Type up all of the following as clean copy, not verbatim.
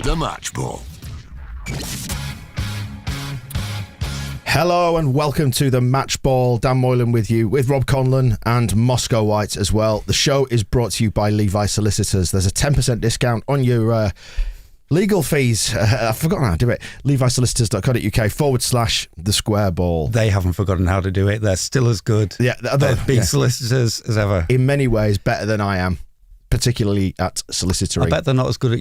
The Match Ball. Hello and welcome to the Match Ball. Dan Moylan with you, with Rob Conlon and Moscow White as well. The show is brought to you by Levi Solicitors. There's a 10% discount on your legal fees. I've forgotten how to do it. levisolicitors.co.uk/the square ball. They haven't forgotten how to do it. They're still as good. Yeah, being solicitors as ever. In many ways, better than I am, particularly at solicitoring. I bet they're not as good as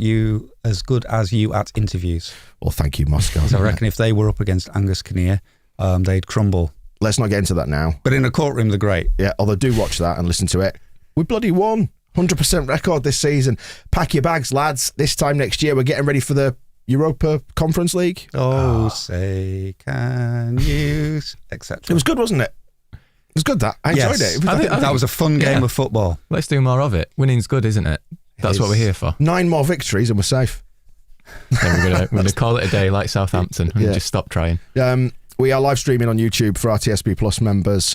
you at interviews. Well, thank you, Moscow. So I reckon if they were up against Angus Kinnear, they'd crumble. Let's not get into that now. But in a courtroom, they're great. Yeah, although do watch that and listen to it. We bloody won. 100% record this season. Pack your bags, lads. This time next year, we're getting ready for the Europa Conference League. Say, can you, etc. It was good, wasn't it? It was good, that. I enjoyed it. I think that was a fun game of football. Let's do more of it. Winning's good, isn't it? That's what we're here for. 9 more victories and we're safe. Then we're going to call it a day like Southampton and just stop trying. We are live streaming on YouTube for our TSB Plus members.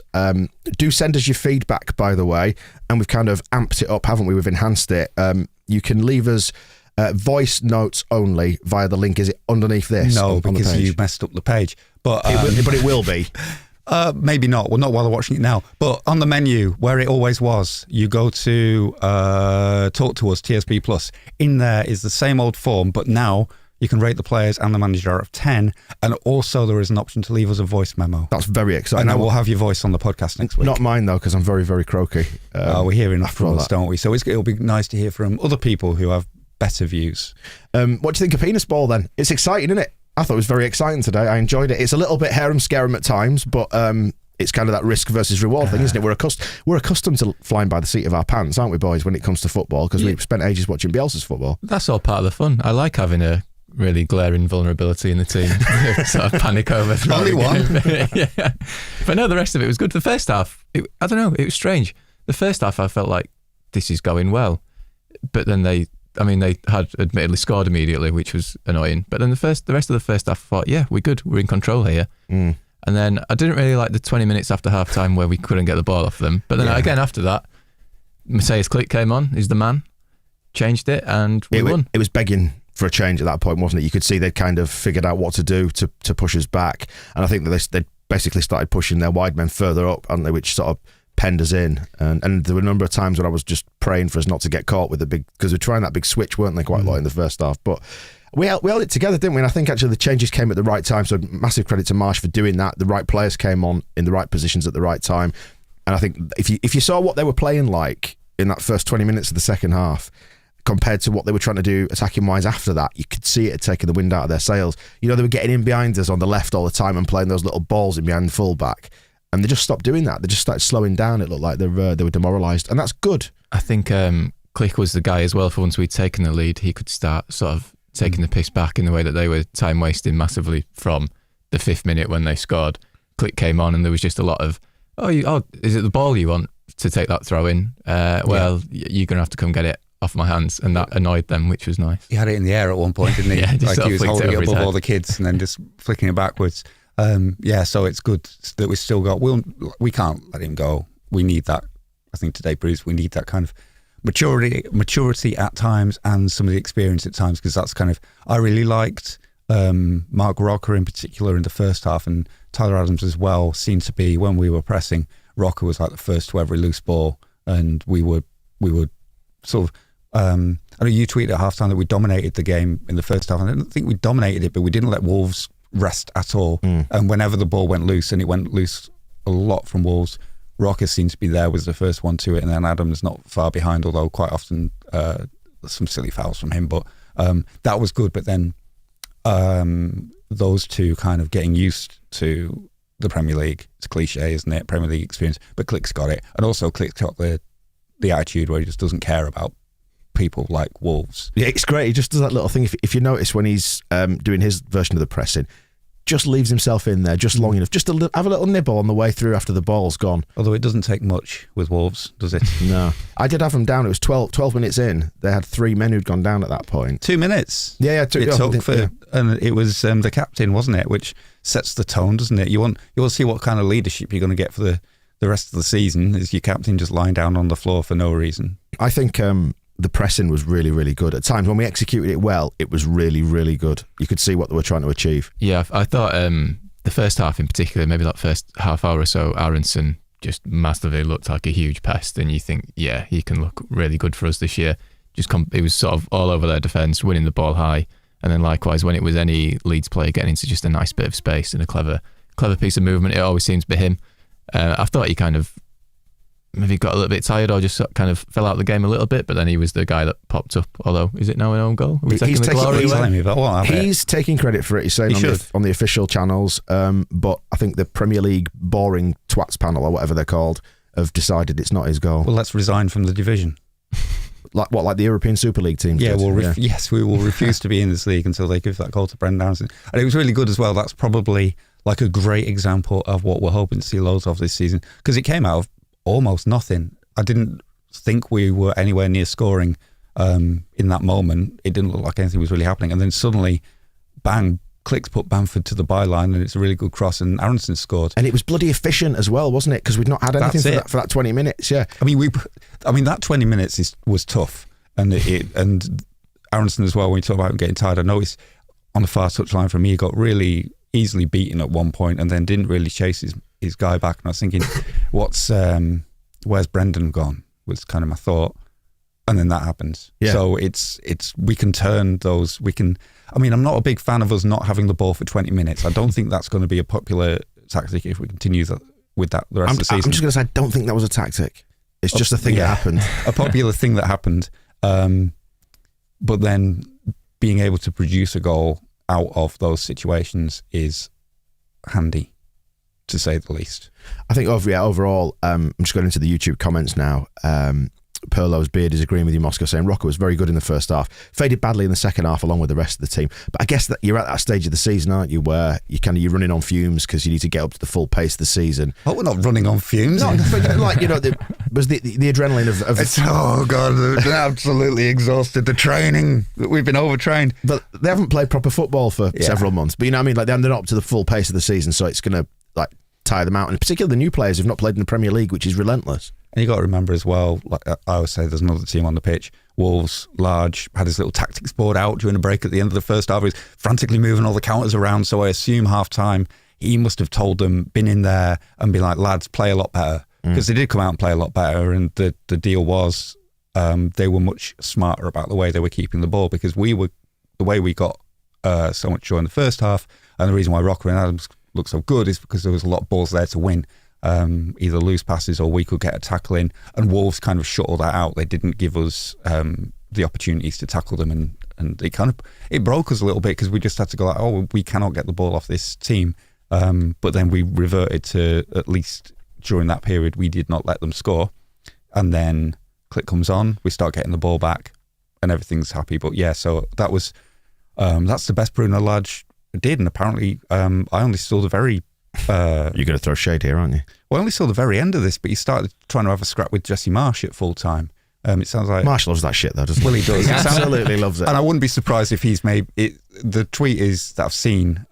Do send us your feedback, by the way, and we've kind of amped it up, haven't we? We've enhanced it. You can leave us voice notes only via the link. Is it underneath this? No, because you messed up the page. But it will be. Maybe not. Well, not while they're watching it now. But on the menu, where it always was, you go to Talk to Us, TSB Plus. In there is the same old form, but now you can rate the players and the manager out of 10. And also there is an option to leave us a voice memo. That's very exciting. And I will have your voice on the podcast next week. Not mine, though, because I'm very, very croaky. We're hearing enough from us, don't we? So it'll be nice to hear from other people who have better views. What do you think of Penis Ball, then? It's exciting, isn't it? I thought it was very exciting today. I enjoyed it. It's a little bit harem-scarum at times, but it's kind of that risk versus reward thing, isn't it? We're accustomed to flying by the seat of our pants, aren't we, boys, when it comes to football? Because we've spent ages watching Bielsa's football. That's all part of the fun. I like having a really glaring vulnerability in the team. Sort of panic overthrow. Only one. Yeah. But no, the rest of it was good. The first half, I don't know, it was strange. The first half I felt like this is going well. But then they had admittedly scored immediately, which was annoying. But then the rest of the first half, I thought, yeah, we're good. We're in control here. And then I didn't really like the 20 minutes after half time where we couldn't get the ball off them. But then again, after that, Matthias Klick came on. He's the man. Changed it and we won. It was begging for a change at that point, wasn't it? You could see they'd kind of figured out what to do to push us back. And I think that they basically started pushing their wide men further up, hadn't they, which sort of penned us in. And there were a number of times when I was just praying for us not to get caught with the big, because we're trying that big switch, weren't they, quite a lot in the first half. But we held it together, didn't we? And I think actually the changes came at the right time. So massive credit to Marsh for doing that. The right players came on in the right positions at the right time. And I think if you saw what they were playing like in that first 20 minutes of the second half, compared to what they were trying to do attacking wise after that, you could see it had taken the wind out of their sails. You know, they were getting in behind us on the left all the time and playing those little balls in behind the fullback, and they just stopped doing that. They just started slowing down. It looked like they were demoralised, and that's good. I think Klick was the guy as well. For once we'd taken the lead, he could start sort of taking the piss back in the way that they were time wasting massively from the 5th minute when they scored. Klick came on and there was just a lot of is it the ball you want to take that throw in? You're gonna have to come get it off my hands, and that annoyed them, which was nice. He had it in the air at one point, didn't he? Yeah, like he was holding it above all the kids and then just flicking it backwards. So it's good that we still got. We can't let him go. We need that. I think today proves we need that kind of maturity at times and some of the experience at times, because that's kind of. I really liked Mark Rocker in particular in the first half, and Tyler Adams as well. Seemed to be when we were pressing, Rocker was like the first to every loose ball, and we would sort of. I know you tweeted at halftime that we dominated the game in the first half. I don't think we dominated it, but we didn't let Wolves rest at all. And whenever the ball went loose, and it went loose a lot from Wolves, Rocker seemed to be there, was the first one to it, and then Adams not far behind, although quite often some silly fouls from him. But that was good. But then those two kind of getting used to the Premier League. It's cliche, isn't it? Premier League experience. But Klick's got it. And also Klick's got the attitude where he just doesn't care about people like Wolves. Yeah, it's great. He just does that little thing. If you notice when he's doing his version of the pressing, just leaves himself in there just long enough, just to have a little nibble on the way through after the ball's gone. Although it doesn't take much with Wolves, does it? No. I did have them down. It was 12 minutes in. They had 3 men who'd gone down at that point. 2 minutes? Yeah. And it was the captain, wasn't it? Which sets the tone, doesn't it? You want to see what kind of leadership you're going to get for the rest of the season. Is your captain just lying down on the floor for no reason? I think the pressing was really, really good. At times when we executed it well, it was really, really good. You could see what they were trying to achieve. Yeah, I thought the first half in particular, maybe that first half hour or so, Aronson just massively looked like a huge pest, and you think, yeah, he can look really good for us this year. It was sort of all over their defence, winning the ball high, and then likewise when it was any Leeds player getting into just a nice bit of space and a clever piece of movement, it always seems to be him. I thought he kind of maybe got a little bit tired or just kind of fell out of the game a little bit, but then he was the guy that popped up. Although, is it now an own goal? He's taking credit for it. He's saying on the official channels, but I think the Premier League boring twats panel or whatever they're called have decided it's not his goal. Well, let's resign from the division. Like the European Super League team? Yeah, yes, we will refuse to be in this league until they give that goal to Brendan Aronson. And it was really good as well. That's probably like a great example of what we're hoping to see loads of this season, because it came out of almost nothing. I didn't think we were anywhere near scoring in that moment. It didn't look like anything was really happening. And then suddenly, bang, Clicks put Bamford to the byline, and it's a really good cross, and Aronson scored. And it was bloody efficient as well, wasn't it? Because we'd not had anything for that 20 minutes. Yeah, I mean that 20 minutes was tough, and and Aronson as well. When you talk about him getting tired, I noticed on the far touchline from me, he got really easily beaten at one point, and then didn't really chase his guy back. And I was thinking, where's Brendan gone? Was kind of my thought. And then that happens. Yeah. So we can turn those. I mean, I'm not a big fan of us not having the ball for 20 minutes. I don't think that's going to be a popular tactic if we continue with that the rest of the season. I'm just going to say, I don't think that was a tactic. It's just a thing that happened. A popular thing that happened. But then being able to produce a goal out of those situations is handy, to say the least. I think overall, I'm just going into the YouTube comments now. Perlo's Beard is agreeing with you, Moscow, saying Rocco was very good in the first half, faded badly in the second half along with the rest of the team. But I guess that you're at that stage of the season, aren't you, where you're running on fumes because you need to get up to the full pace of the season. Oh, we're not running on fumes. No, but like, was the adrenaline of oh god, they're absolutely exhausted. The training, we've been overtrained. But they haven't played proper football for several months. But you know what I mean? Like they're not up to the full pace of the season, so it's going to like tire them out, and particularly the new players who've not played in the Premier League, which is relentless. And you got to remember as well, like I always say, there's another team on the pitch. Wolves, Large, had his little tactics board out during a break at the end of the first half. He was frantically moving all the counters around. So I assume half time, he must have told them, been in there and been like, lads, play a lot better. Because they did come out and play a lot better. And the deal was they were much smarter about the way they were keeping the ball, because the way we got so much joy in the first half. And the reason why Rocker and Adams looked so good is because there was a lot of balls there to win. Either loose passes or we could get a tackle in, and Wolves kind of shut all that out. They didn't give us the opportunities to tackle them, and it broke us a little bit, because we just had to go like, oh, we cannot get the ball off this team. But then we reverted to, at least during that period, we did not let them score, and then Click comes on, we start getting the ball back, and everything's happy. But yeah, so that was that's the best Bruno Lage did, and apparently I only saw the very you're going to throw shade here, aren't you? Well, I only saw the very end of this, but he started trying to have a scrap with Jesse Marsh at full time. It sounds like Marsh loves that shit, though, doesn't he? Well, he does. He absolutely loves it. And I wouldn't be surprised if he's made it. The tweet is that I've seen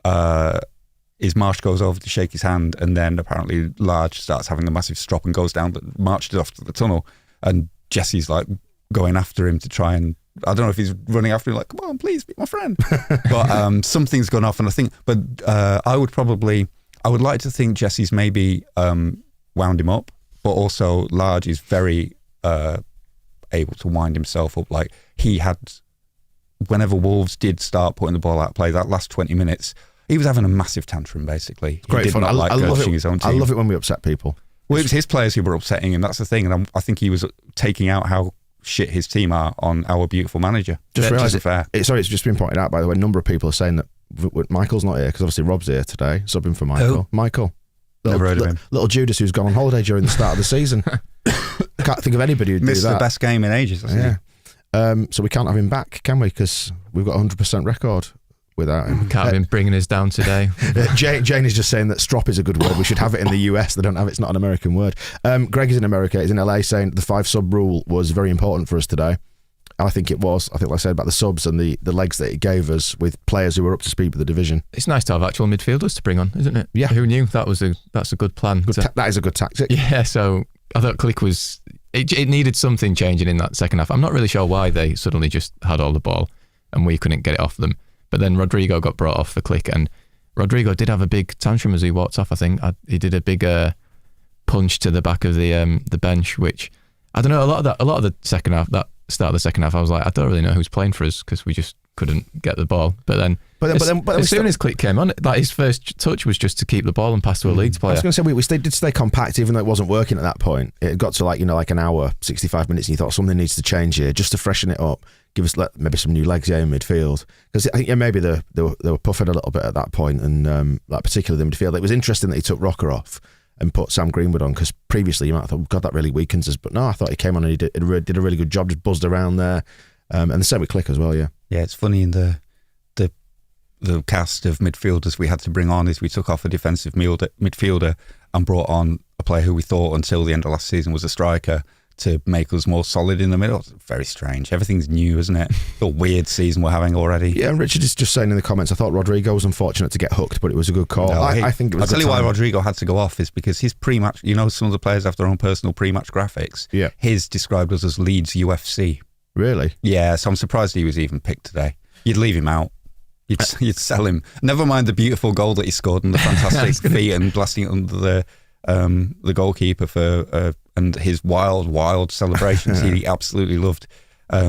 is Marsh goes over to shake his hand, and then apparently Large starts having a massive strop and goes down, but marches off to the tunnel, and Jesse's like going after him to try and. I don't know if he's running after him like, come on, please be my friend. But something's gone off, and I think. But I would like to think Jesse's maybe wound him up, but also Large is very able to wind himself up. Like he had, whenever Wolves did start putting the ball out of play, that last 20 minutes, he was having a massive tantrum, basically. Great he did fun. not like coaching his own team. I love it when we upset people. Well, it was his players who were upsetting him. That's the thing. And I think he was taking out how shit his team are on our beautiful manager. Just realised it's just been pointed out, by the way, a number of people are saying that Michael's not here, because obviously Rob's here today, subbing for Michael. Who? Michael. Never heard of him. Little Judas, who's gone on holiday during the start of the season. Can't think of anybody who'd missed do that. The best game in ages, hasn't he? So we can't have him back, can we? Because we've got a 100% record without him. Can't have him bringing us down today. Jane is just saying that strop is a good word. We should have it in the US. They don't have it. It's not an American word. Greg is in America. He's in LA, saying the 5-sub rule was very important for us today. I think it was. I think, like I said, about the subs and the legs that it gave us with players who were up to speed with the division. It's nice to have actual midfielders to bring on, isn't it? Yeah. Who knew? That's a good plan. That is a good tactic. Yeah, so I thought Click it needed something changing in that second half. I'm not really sure why they suddenly just had all the ball and we couldn't get it off them. But then Rodrigo got brought off for Click, and Rodrigo did have a big tantrum as he walked off. I think he did a big punch to the back of the bench, which I don't know. A lot of the second half, that start of the second half, I was like, I don't really know who's playing for us because we just couldn't get the ball. But then as soon as Click came on, like his first touch was just to keep the ball and pass to a Leeds player. I was going to say we did stay compact, even though it wasn't working at that point. It got to like an hour, 65 minutes, and you thought something needs to change here just to freshen it up, give us maybe some new legs here in midfield. Because I think maybe they were puffing a little bit at that point, and like particularly the midfield. It was interesting that he took Rocker off and put Sam Greenwood on, because previously you might have thought, God, that really weakens us. But no, I thought he came on and he did a really good job, just buzzed around there. And the same with Click as well, yeah. Yeah, it's funny in the cast of midfielders we had to bring on is we took off a defensive midfielder and brought on a player who we thought until the end of last season was a striker to make us more solid in the middle. It's very strange. Everything's new, isn't it? The weird season we're having already. Yeah, and Richard is just saying in the comments, I thought Rodrigo was unfortunate to get hooked, but it was a good call. No, I think it was. I'll tell you why Rodrigo had to go off is because his pre-match, some of the players have their own personal pre-match graphics. Yeah. His described us as Leeds UFC. Really? Yeah, so I'm surprised he was even picked today. You'd leave him out. You'd sell him. Never mind the beautiful goal that he scored and the fantastic feet and blasting it under the goalkeeper and his wild celebrations. He absolutely loved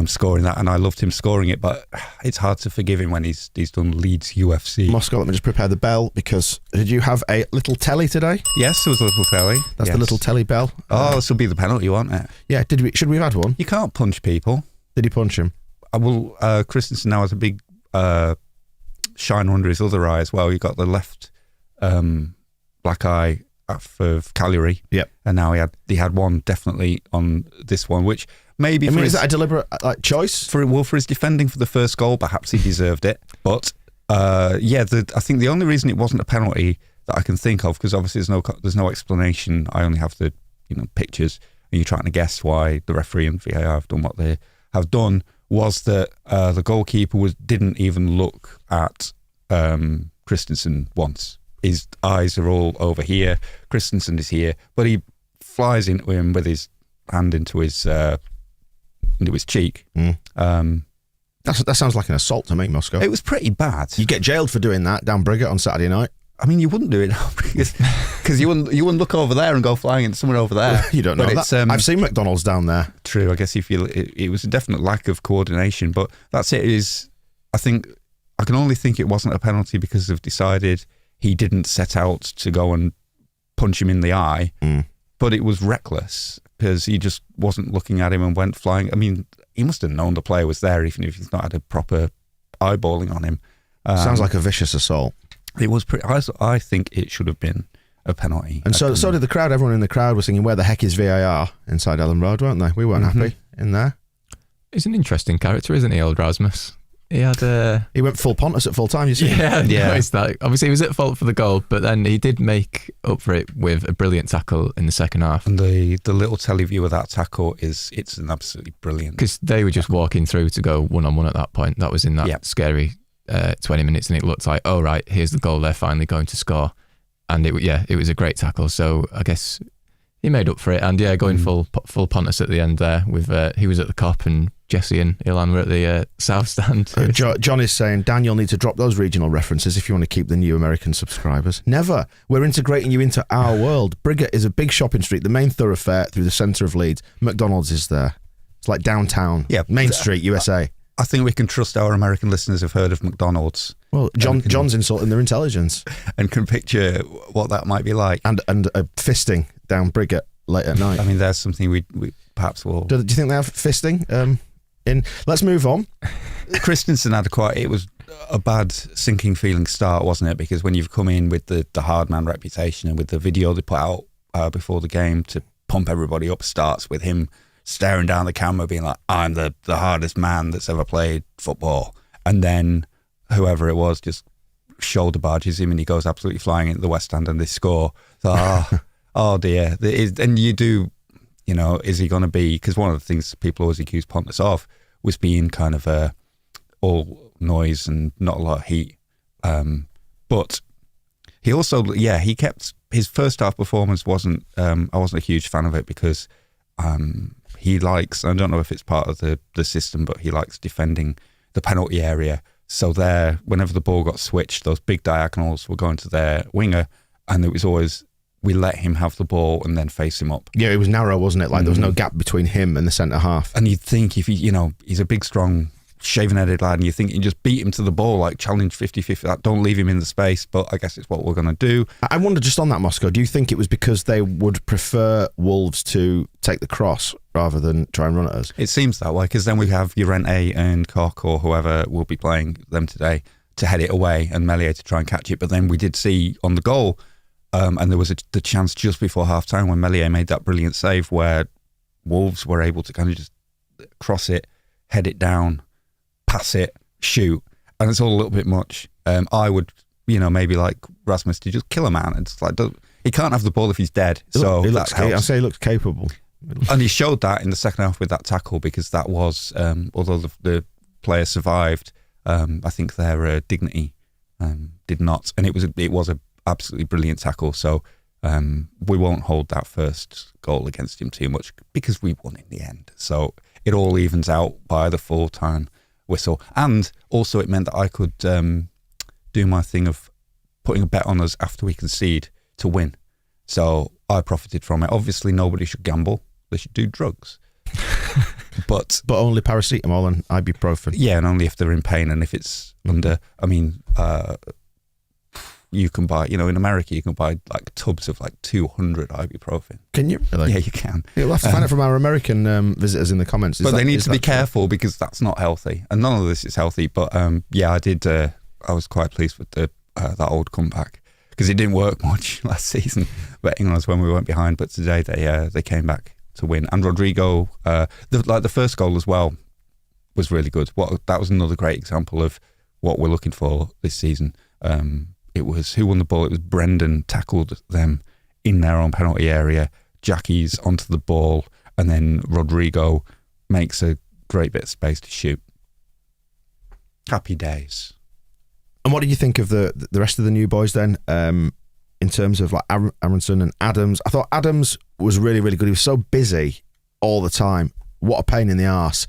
scoring that, and I loved him scoring it. But it's hard to forgive him when he's done Leeds UFC. Moscow, let me just prepare the bell, because did you have a little telly today? Yes, there was a little telly. That's the little telly bell. Oh, this will be the penalty, won't it? Yeah. Should we have had one? You can't punch people. Did he punch him? Christensen now has a big shiner under his other eye as well. You got the left black eye for Cagliari. Yep. And now he had one definitely on this one, which maybe is that a deliberate choice? For his defending for the first goal, perhaps he deserved it. But I think the only reason it wasn't a penalty that I can think of, because obviously there's no explanation. I only have the pictures, and you're trying to guess why the referee and VAR have done what they have done, was that the goalkeeper didn't even look at Christensen once. His eyes are all over here. Christensen is here, but he flies into him with his hand into his cheek. That sounds like an assault to me, Moscow. It was pretty bad. You get jailed for doing that down Briggate on Saturday night. I mean, you wouldn't do it now because you wouldn't look over there and go flying into someone over there. You don't know that. I've seen McDonald's down there. True. I guess it was a definite lack of coordination, but that's it. I can only think it wasn't a penalty because they've decided he didn't set out to go and punch him in the eye, but it was reckless because he just wasn't looking at him and went flying. I mean, he must have known the player was there, even if he's not had a proper eyeballing on him. Sounds like a vicious assault. It was pretty. I think it should have been a penalty. And so did the crowd. Everyone in the crowd was singing, "Where the heck is VAR?" inside Ellen Road, weren't they? We weren't happy in there. He's an interesting character, isn't he, old Rasmus? He went full Pontus at full time, you see. Yeah. That. Obviously, he was at fault for the goal, but then he did make up for it with a brilliant tackle in the second half. And the little telly view of that tackle it's an absolutely brilliant. Because they were just walking through to go 1-on-1 at that point. That was in that scary 20 minutes, and it looked like, oh right, here's the goal they're finally going to score. And it was a great tackle. So I guess he made up for it. And going full Pontus at the end there. With he was at the Cop and Jesse and Ilan were at the South Stand. John is saying, Daniel needs to drop those regional references if you want to keep the new American subscribers. Never. We're integrating you into our world. Briggate is a big shopping street, the main thoroughfare through the centre of Leeds. McDonald's is there. It's like downtown. Yeah, Main Street, USA. I think we can trust our American listeners have heard of McDonald's. Well, John's insulting their intelligence. And can picture what that might be like. And a fisting down Briggate late at night. I mean, there's something we perhaps will... Do you think they have fisting? Let's move on. Christensen it was a bad sinking feeling start, wasn't it? Because when you've come in with the hard man reputation and with the video they put out before the game to pump everybody up, starts with him staring down the camera being like, I'm the hardest man that's ever played football. And then whoever it was just shoulder barges him and he goes absolutely flying into the West End and they score. So, oh dear. And you do... is he going to be... Because one of the things people always accuse Pontus of was being kind of all noise and not a lot of heat. But he also, he kept... His first half performance wasn't... I wasn't a huge fan of it because he likes, I don't know if it's part of the system, but he likes defending the penalty area. So there, whenever the ball got switched, those big diagonals were going to their winger, and it was always, we let him have the ball and then face him up. Yeah, it was narrow, wasn't it? Like there was no gap between him and the centre half. And you'd think if he, he's a big, strong, shaven-headed lad, and you think you just beat him to the ball, like challenge 50-50, that don't leave him in the space, but I guess it's what we're going to do. I wonder, just on that, Moscow, do you think it was because they would prefer Wolves to take the cross rather than try and run at us? It seems that way, because then we have Llorente and Koch or whoever will be playing them today to head it away and Meslier to try and catch it. But then we did see on the goal, and there was the chance just before half-time when Meslier made that brilliant save where Wolves were able to kind of just cross it, head it down, pass it, shoot, and it's all a little bit much. I would, maybe like Rasmus to just kill a man. It's like, he can't have the ball if he's dead. So he that helps. I'd say he looks capable. And he showed that in the second half with that tackle, because that was, although the player survived, I think their dignity did not, and it was a absolutely brilliant tackle. So we won't hold that first goal against him too much because we won in the end. So it all evens out by the full-time whistle. And also it meant that I could do my thing of putting a bet on us after we concede to win. So I profited from it. Obviously nobody should gamble, they should do drugs. but only paracetamol and ibuprofen. Yeah, and only if they're in pain, and if it's under, you can buy, in America you can buy like tubs of like 200 ibuprofen. Can you? Yeah, you can. Yeah, we'll have to find out from our American visitors in the comments. But they need to be careful because that's not healthy, and none of this is healthy. But I was quite pleased with that old comeback, because it didn't work much last season betting on us when we went behind. But today they came back to win, and Rodrigo, the first goal as well was really good. That was another great example of what we're looking for this season. It was, who won the ball? It was Brendan tackled them in their own penalty area. Jackie's onto the ball, and then Rodrigo makes a great bit of space to shoot. Happy days. And what did you think of the rest of the new boys then? In terms of like Aronson and Adams, I thought Adams was really, really good. He was so busy all the time. What a pain in the arse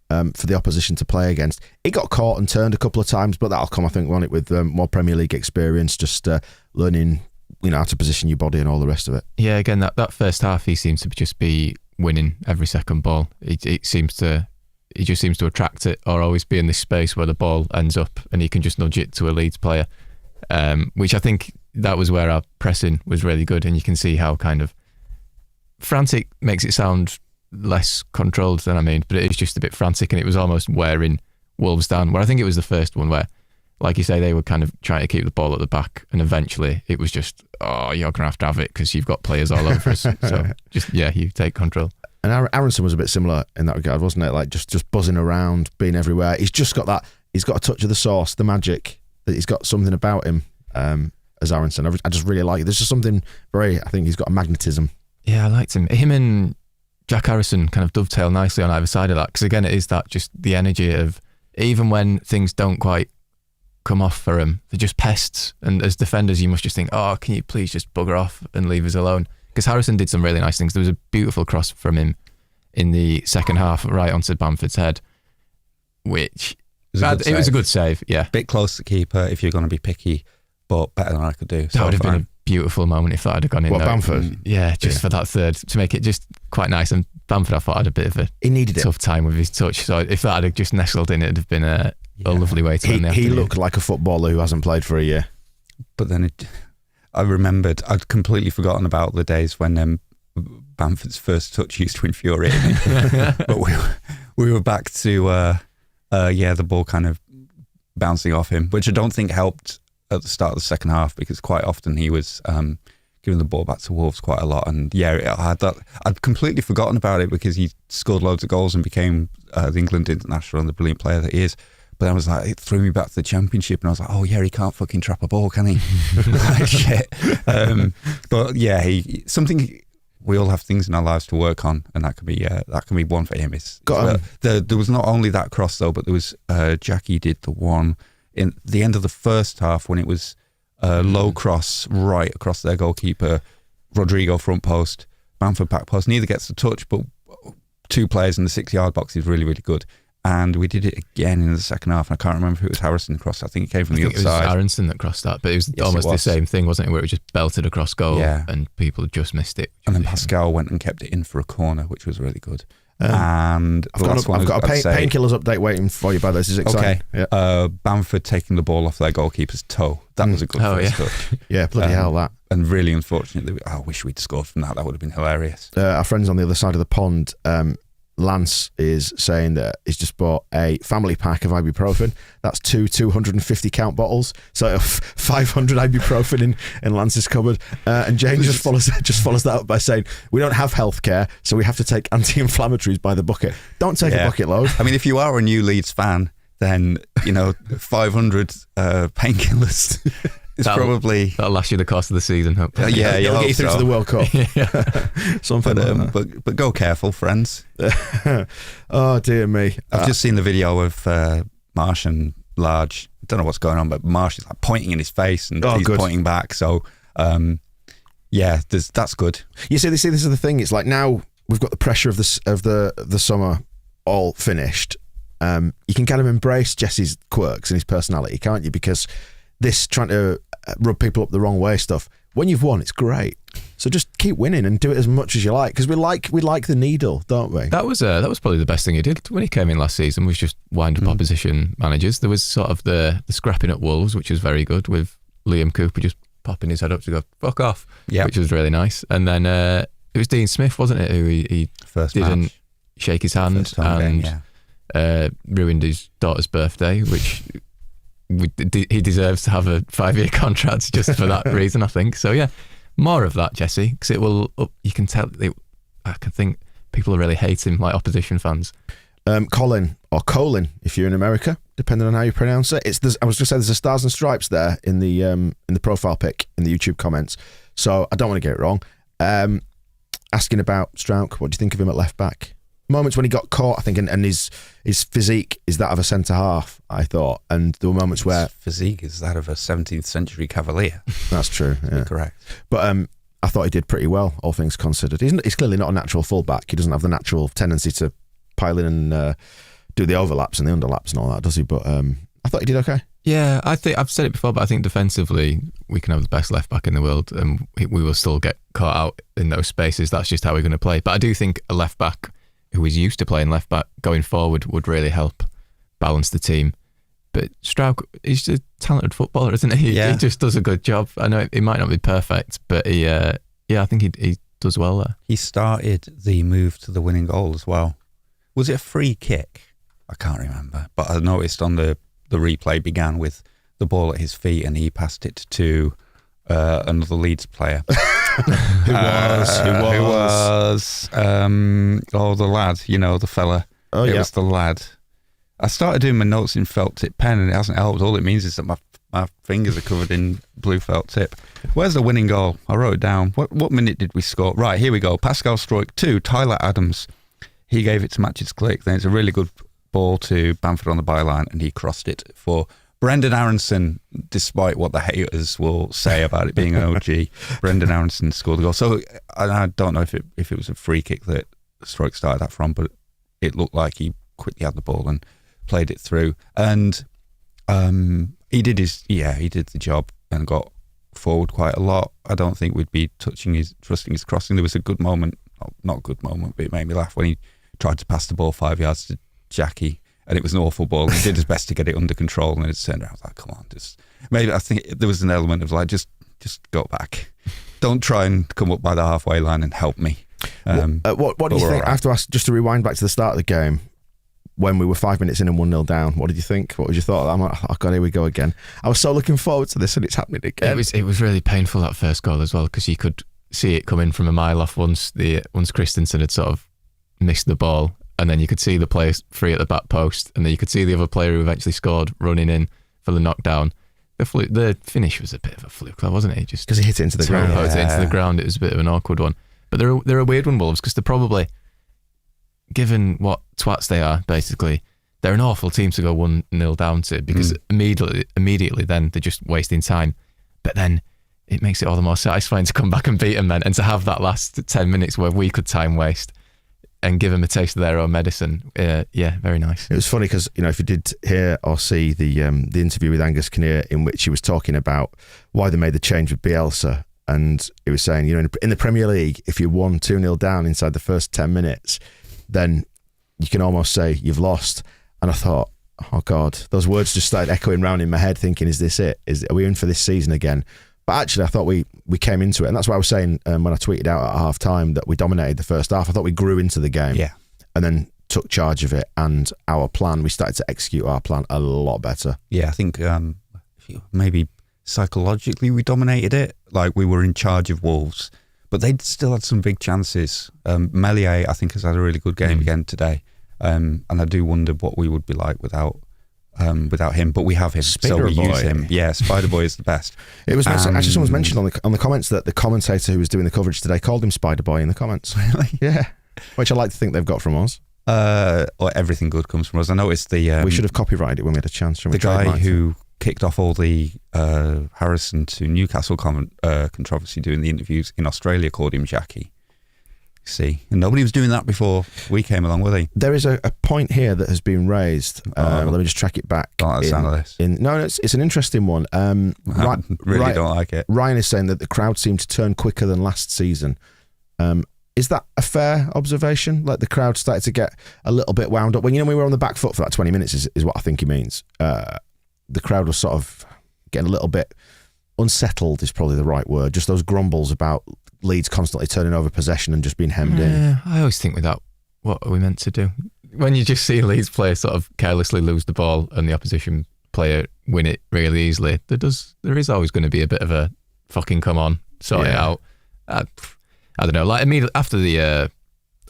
for the opposition to play against. He got caught and turned a couple of times, but that'll come, I think, won't it, with more Premier League experience, just learning, how to position your body and all the rest of it. Yeah, again, that first half, he seems to just be winning every second ball. He just seems to attract it, or always be in this space where the ball ends up and he can just nudge it to a Leeds player, which I think that was where our pressing was really good. And you can see how kind of frantic makes it sound less controlled than I mean, but it is just a bit frantic, and it was almost wearing Wolves down, where I think it was the first one where, like you say, they were kind of trying to keep the ball at the back, and eventually it was just, you're going to have it because you've got players all over us. So just, you take control. And Aronson was a bit similar in that regard, wasn't it? Like just buzzing around, being everywhere. He's just got that, he's got a touch of the sauce, the magic, that he's got something about him as Aronson. I just really like it. There's just something I think he's got a magnetism. Yeah, I liked him. Him and Jack Harrison kind of dovetail nicely on either side of that, because again, it is that just the energy of, even when things don't quite come off for him, they're just pests, and as defenders you must just think, can you please just bugger off and leave us alone, because Harrison did some really nice things. There was a beautiful cross from him in the second half right onto Bamford's head, which it was a good save. Yeah, bit close to keeper if you're going to be picky, but better than I could do. That would have been a beautiful moment if that had gone in. Bamford? Yeah, for that third, to make it just quite nice. And Bamford, I thought, had a bit of he needed tough time with his touch. So if that had just nestled in, it'd have been a lovely way to end the afternoon. He looked like a footballer who hasn't played for a year. But then I remembered, I'd completely forgotten about the days when Bamford's first touch used to infuriate me. But we were back to the ball kind of bouncing off him, which I don't think helped at the start of the second half, because quite often he was giving the ball back to Wolves quite a lot. And I'd completely forgotten about it because he scored loads of goals and became the England international and the brilliant player that he is. But I was like, it threw me back to the Championship, and I was like, he can't fucking trap a ball, can he? Like, shit. But yeah, we all have things in our lives to work on, and that could be one for him. There was not only that cross though, but there was Jackie did the one in the end of the first half when it was a low cross right across their goalkeeper, Rodrigo front post, Bamford back post. Neither gets the touch, but 2 players in the 6-yard box is really, really good. And we did it again in the second half. And I can't remember if it was Harrison crossed. I think it came from the other side. It was Aronson that crossed that, but it was almost the same thing, wasn't it? Where it was just belted across goal and people just missed it. And then Pascal went and kept it in for a corner, which was really good. And I've got a painkillers update waiting for you, by this is exciting. Okay. Yeah. Bamford taking the ball off their goalkeeper's toe. That was a good first touch. Yeah, bloody hell, that. And really unfortunately, I wish we'd scored from that. That would have been hilarious. Our friends on the other side of the pond, Lance is saying that he's just bought a family pack of ibuprofen. That's 250 count bottles, so 500 ibuprofen in Lance's cupboard. And Jane just follows that up by saying, we don't have healthcare, so we have to take anti-inflammatories by the bucket. Don't take a bucket load. I mean, if you are a new Leeds fan, then 500 painkillers. That'll last you the course of the season, hopefully. It'll get you through to the World Cup. Something but go careful, friends. Oh dear me! I've just seen the video of Marsh and Large. I don't know what's going on, but Marsh is like pointing in his face and he's pointing back. So that's good. You see, this is the thing. It's like now we've got the pressure of the summer all finished. You can kind of embrace Jesse's quirks and his personality, can't you? Because this trying to rub people up the wrong way stuff, when you've won, it's great. So just keep winning and do it as much as you like, because we like the needle, don't we? That was probably the best thing he did when he came in last season, was just wind up opposition managers. There was sort of the scrapping at Wolves, which was very good, with Liam Cooper just popping his head up to go fuck off, which was really nice. And then it was Dean Smith, wasn't it, who he didn't shake his hand and ruined his daughter's birthday, which he deserves to have a 5-year contract just for that reason, I think. So yeah, more of that, Jesse, because it will. You can tell. I can think people really hate him, like opposition fans. Colin or Colin, if you're in America, depending on how you pronounce it. I was going to say there's a stars and stripes there in the profile pic in the YouTube comments. So I don't want to get it wrong. Asking about Strauch, what do you think of him at left back? Moments when he got caught, I think, and his physique is that of a centre half, I thought, and there were moments where his physique is that of a 17th century cavalier. That's true. Yeah. Correct. But I thought he did pretty well, all things considered. He's clearly not a natural fullback. He doesn't have the natural tendency to pile in and do the overlaps and the underlaps and all that, does he? But I thought he did okay. Yeah, I think I've said it before, but I think defensively we can have the best left back in the world, and we will still get caught out in those spaces. That's just how we're going to play. But I do think a left back who is used to playing left back going forward would really help balance the team. But Strauch, he's a talented footballer, isn't he? He just does a good job. I know he might not be perfect, but I think he does well there. He started the move to the winning goal as well. Was it a free kick? I can't remember, but I noticed on the replay began with the ball at his feet and he passed it to another Leeds player. Who was? The lad, the fella. Oh, it was the lad. I started doing my notes in felt tip pen and it hasn't helped. All it means is that my fingers are covered in blue felt tip. Where's the winning goal? I wrote it down. What minute did we score? Right, here we go. Pascal Struijk 2, Tyler Adams. He gave it to Match's Click. Then it's a really good ball to Bamford on the byline and he crossed it for Brendan Aronson, despite what the haters will say about it being an OG. Brendan Aronson scored the goal. So I don't know if it was a free kick that Struijk started that from, but it looked like he quickly had the ball and played it through. And he did the job and got forward quite a lot. I don't think we'd be trusting his crossing. There was a good moment, not a good moment, but it made me laugh when he tried to pass the ball 5 yards to Jackie. And it was an awful ball. He did his best to get it under control, and it turned around. I was like, "Come on, maybe." I think there was an element of like, just go back. Don't try and come up by the halfway line and help me. What do you think? Right. I have to ask, just to rewind back to the start of the game, when we were 5 minutes in and 1-0 down. What did you think? What was your thought? I'm like, oh God, here we go again. I was so looking forward to this, and it's happening again. It was really painful, that first goal as well, because you could see it coming from a mile off once Christensen had sort of missed the ball. And then you could see the player free at the back post, and then you could see the other player who eventually scored running in for the knockdown. The finish was a bit of a fluke, wasn't it? Just because he hit it into the ground. Hit it into the ground. It was a bit of an awkward one. But they're a weird one, Wolves, because they're probably, given what twats they are, basically, they're an awful team to go 1-0 down to, because immediately then they're just wasting time. But then it makes it all the more satisfying to come back and beat them then, and to have that last 10 minutes where we could time waste. and give them a taste of their own medicine. Yeah, very nice. It was funny because, if you did hear or see the interview with Angus Kinnear, in which he was talking about why they made the change with Bielsa, and he was saying, in the Premier League, if you won 2-0 down inside the first 10 minutes, then you can almost say you've lost. And I thought, oh God, those words just started echoing around in my head, thinking, is this it? Are we in for this season again? But actually, I thought we came into it, and that's why I was saying when I tweeted out at half time that we dominated the first half. I thought we grew into the game, and then took charge of it, and we started to execute our plan a lot better. Yeah, I think maybe psychologically we dominated it, like we were in charge of Wolves, but they still had some big chances. Meslier, I think, has had a really good game again today. And I do wonder what we would be like without him, but we have him, so we use him. Yeah, Spider Boy is the best. It was actually someone's mentioned on the comments that the commentator who was doing the coverage today called him Spider Boy in the comments. Really? Yeah, which I like to think they've got from us. Everything good comes from us. I noticed we should have copyrighted it when we had a chance. The guy who kicked off all the Harrison to Newcastle controversy doing the interviews in Australia called him Jackie. See, and nobody was doing that before we came along, were they? There is a point here that has been raised. Let me just track it back. No, it's an interesting one. Don't like it. Ryan is saying that the crowd seemed to turn quicker than last season. Is that a fair observation? Like the crowd started to get a little bit wound up when we were on the back foot for that 20 minutes. Is what I think he means. The crowd was sort of getting a little bit unsettled. Is probably the right word. Just those grumbles about Leeds constantly turning over possession and just being hemmed in. I always think without what are we meant to do? When you just see Leeds player sort of carelessly lose the ball and the opposition player win it really easily, there is always going to be a bit of a fucking come on, sort it out. I don't know. Like immediately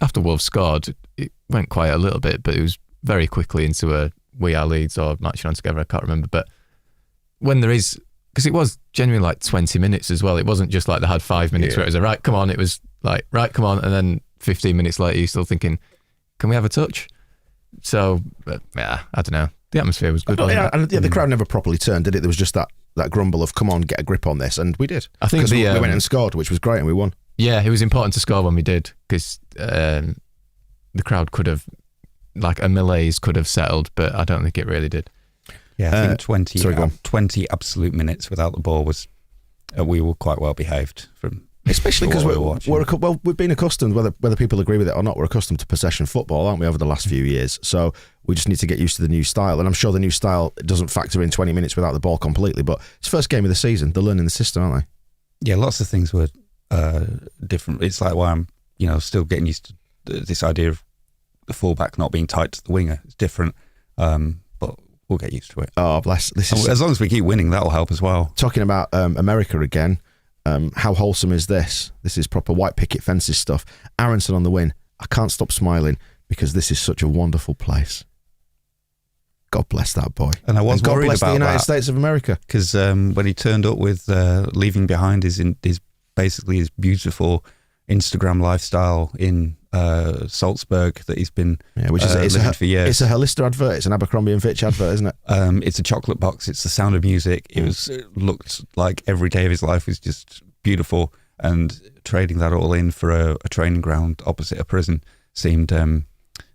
after Wolves scored, it went quiet a little bit, but it was very quickly into a we are Leeds or matching on together. I can't remember, but when there is. Because it was genuinely like 20 minutes as well. It wasn't just like they had 5 minutes where it was a right, come on. It was like, right, come on. And then 15 minutes later, you're still thinking, can we have a touch? So, I don't know. The atmosphere was good. The crowd never properly turned, did it? There was just that grumble of, come on, get a grip on this. And we did. I think we went and scored, which was great, and we won. Yeah, it was important to score when we did, because the crowd could have, like a malaise could have settled, but I don't think it really did. Yeah, I think 20 absolute minutes without the ball was we were quite well behaved from. Especially because we've been accustomed, whether people agree with it or not, we're accustomed to possession football, aren't we, over the last few years? So we just need to get used to the new style. And I'm sure the new style doesn't factor in 20 minutes without the ball completely, but it's first game of the season. They're learning the system, aren't they? Yeah, lots of things were different. It's like why I'm still getting used to this idea of the fullback not being tight to the winger. It's different. But we'll get used to it. Oh, bless. As long as we keep winning, that'll help as well. Talking about America again, how wholesome is this? This is proper white picket fences stuff. Aronson on the win. I can't stop smiling because this is such a wonderful place. God bless that boy. And I was worried God bless about the United States of America. Because when he turned up with leaving behind his beautiful Instagram lifestyle in Salzburg that he's been living for years. It's a Hollister advert. It's an Abercrombie and Fitch advert, isn't it? It's a chocolate box. It's the Sound of Music. It looked like every day of his life was just beautiful, and trading that all in for a training ground opposite a prison seemed.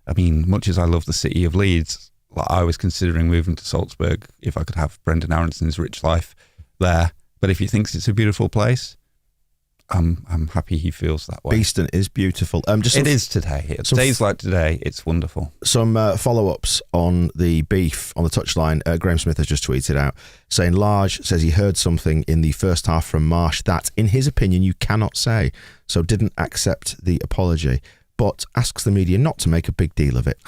Much as I love the city of Leeds, I was considering moving to Salzburg if I could have Brendan Aronson's rich life there. But if he thinks it's a beautiful place, I'm happy he feels that way. Beeston is beautiful. It is today. Days like today, it's wonderful. Some follow-ups on the beef on the touchline. Graham Smith has just tweeted out saying Large says he heard something in the first half from Marsh that, in his opinion, you cannot say, so didn't accept the apology, but asks the media not to make a big deal of it.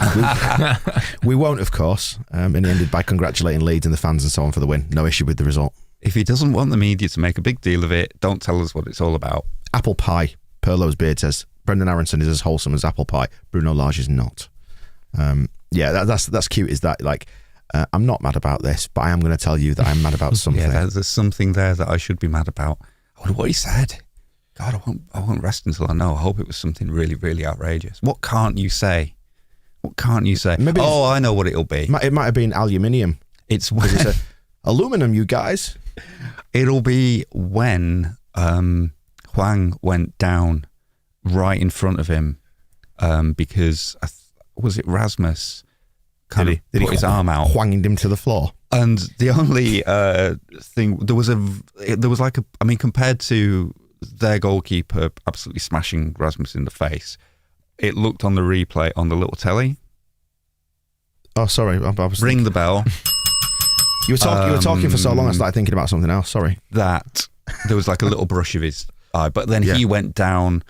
We won't, of course. And he ended by congratulating Leeds and the fans and so on for the win. No issue with the result. If he doesn't want the media to make a big deal of it, don't tell us what it's all about. Apple pie. Perlo's beard says Brendan Aronson is as wholesome as apple pie. Bruno Lage is not. That's cute. Is that like I'm not mad about this, but I am going to tell you that I'm mad about something. Yeah, there's something there that I should be mad about. I wonder what he said. God, I won't rest until I know. I hope it was something really, really outrageous. What can't you say? Maybe I know what it'll be. It might have been aluminium. It's aluminum, you guys. It'll be when Huang went down right in front of him because was it Rasmus kind Did of he put his arm out, whanged him to the floor? and the only thing compared to their goalkeeper absolutely smashing Rasmus in the face, it looked on the replay on the little telly. Oh, sorry, I was Ring the bell. You were talking for so long, I started thinking about something else. Sorry. That there was like a little brush of his eye, but then he went down,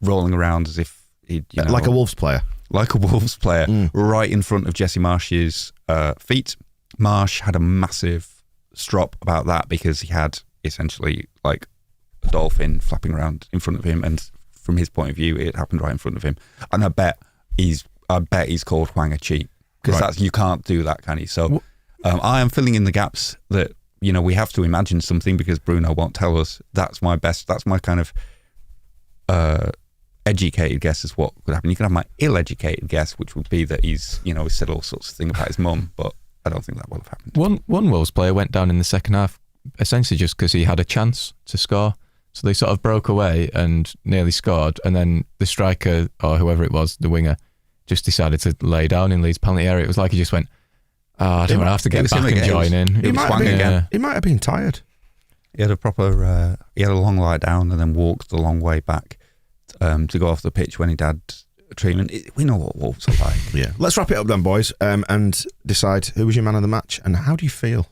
rolling around as if he'd, like a Wolves player. Like a Wolves player, right in front of Jesse Marsh's feet. Marsh had a massive strop about that because he had essentially like a dolphin flapping around in front of him, and from his point of view, it happened right in front of him. And I bet he's called Hwang a cheat, because you can't do that, can you? So I am filling in the gaps that we have to imagine something because Bruno won't tell us. That's my kind of educated guess is what could happen. You can have my ill-educated guess, which would be that he's he said all sorts of things about his mum, but I don't think that will have happened. One Wolves player went down in the second half essentially just because he had a chance to score. So they sort of broke away and nearly scored, and then the striker, or whoever it was, the winger, just decided to lay down in Leeds' penalty area. It was like he just went, I don't want to have to get back and join in. He might have been tired. He had a long lie down and then walked the long way back to go off the pitch when he'd had treatment. We know what Wolves are like. Yeah. Let's wrap it up then, boys, and decide who was your man of the match and how do you feel?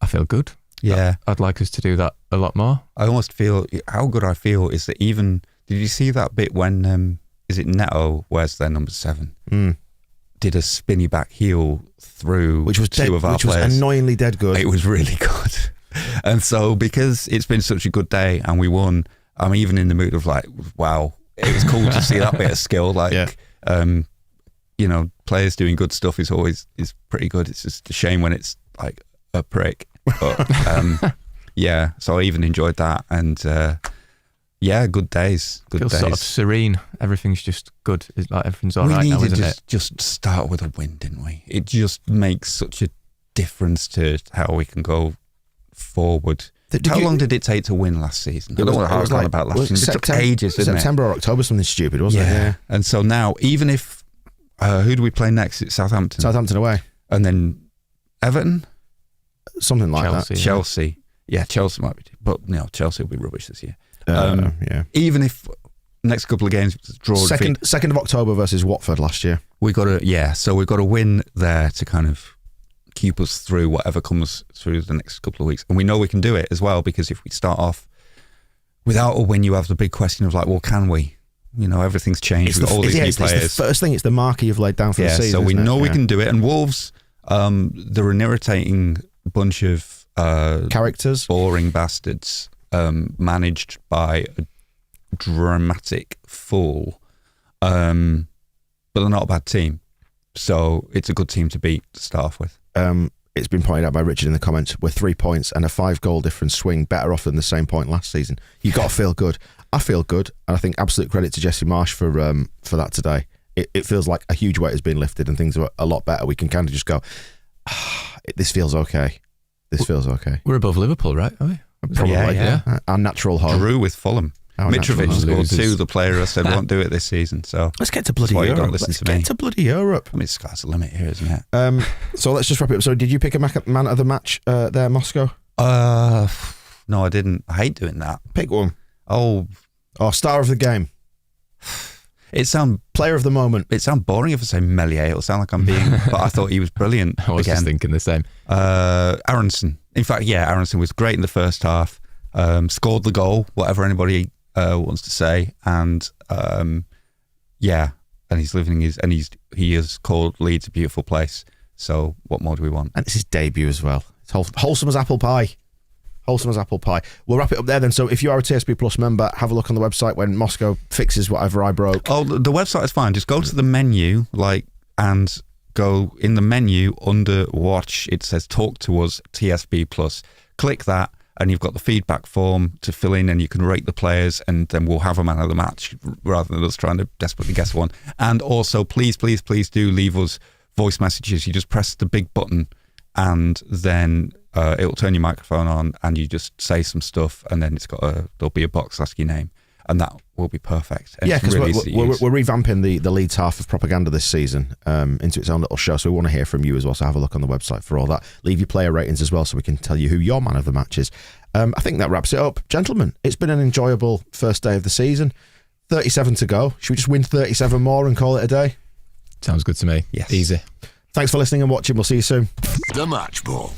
I feel good. Yeah. I'd like us to do that a lot more. I almost feel, how good I feel is that even, did you see that bit when, is it Neto, where's their number 7? Did a spinny back heel through which was two of our players. Which was annoyingly dead good. It was really good. And so because it's been such a good day and we won, I'm even in the mood of like, wow, it was cool to see that bit of skill. Like, players doing good stuff is pretty good. It's just a shame when it's like a prick. But so I even enjoyed that, and good days. Good feels days. Sort of serene. Everything's just good. It's like everything's all right now, isn't it? Just start with a win, didn't we? It just makes such a difference to how we can go forward. How long did it take to win last season? I don't know how I about last season. It took ages, didn't it? September or October, something stupid, wasn't it? Yeah. And so now, even if who do we play next? It's Southampton. Southampton away, and then Everton. Something like Chelsea, that. Chelsea. Yeah, Chelsea might be. But Chelsea will be rubbish this year. Even if next couple of games draw. 2nd of October versus Watford last year. We've got to win there to kind of keep us through whatever comes through the next couple of weeks. And we know we can do it as well, because if we start off without a win, you have the big question of like, well, can we? Everything's changed with all these new players. It's the first thing, it's the marker you've laid down for the season. So we know we can do it. And Wolves, they're an irritating bunch of characters, boring bastards, managed by a dramatic fool, but they're not a bad team, so it's a good team to beat to start off with. It's been pointed out by Richard in the comments, we're 3 points and a 5-goal difference swing better off than the same point last season. You've got to feel good. I feel good, and I think absolute credit to Jesse Marsh for that today. It feels like a huge weight has been lifted and things are a lot better. We can kind of just go, this feels okay. This feels okay. We're above Liverpool, right? Are we? Probably, yeah. Our natural home. Drew with Fulham. Mitrovic scored 2, the player I said won't do it this season. So let's get to bloody Europe. Let's get to bloody Europe. I mean, sky's the limit here, isn't it? So let's just wrap it up. So did you pick a man of the match there, Moscow? No, I didn't. I hate doing that. Pick one. Oh, star of the game. Player of the moment. It sounds boring if I say Melier. It'll sound like I'm being. But I thought he was brilliant. I was just thinking the same. Aronson. In fact, Aronson was great in the first half. Scored the goal, whatever anybody wants to say, and and he's he has called Leeds a beautiful place. So what more do we want? And it's his debut as well. It's wholesome as apple pie. Wholesome as apple pie. We'll wrap it up there then. So if you are a TSB Plus member, have a look on the website when Moscow fixes whatever I broke. Oh, the website is fine. Just go to the menu, and go in the menu under Watch. It says Talk to Us TSB Plus. Click that, and you've got the feedback form to fill in, and you can rate the players, and then we'll have a man of the match rather than us trying to desperately guess one. And also, please do leave us voice messages. You just press the big button, and then it will turn your microphone on, and you just say some stuff, and then there'll be a box, ask your name. and that will be perfect. Yeah, because really we're revamping the Leeds half of propaganda this season into its own little show, so we want to hear from you as well, so have a look on the website for all that. Leave your player ratings as well so we can tell you who your man of the match is. I think that wraps it up. Gentlemen, it's been an enjoyable first day of the season. 37 to go. Should we just win 37 more and call it a day? Sounds good to me. Yes. Easy. Thanks for listening and watching. We'll see you soon. The Match Ball.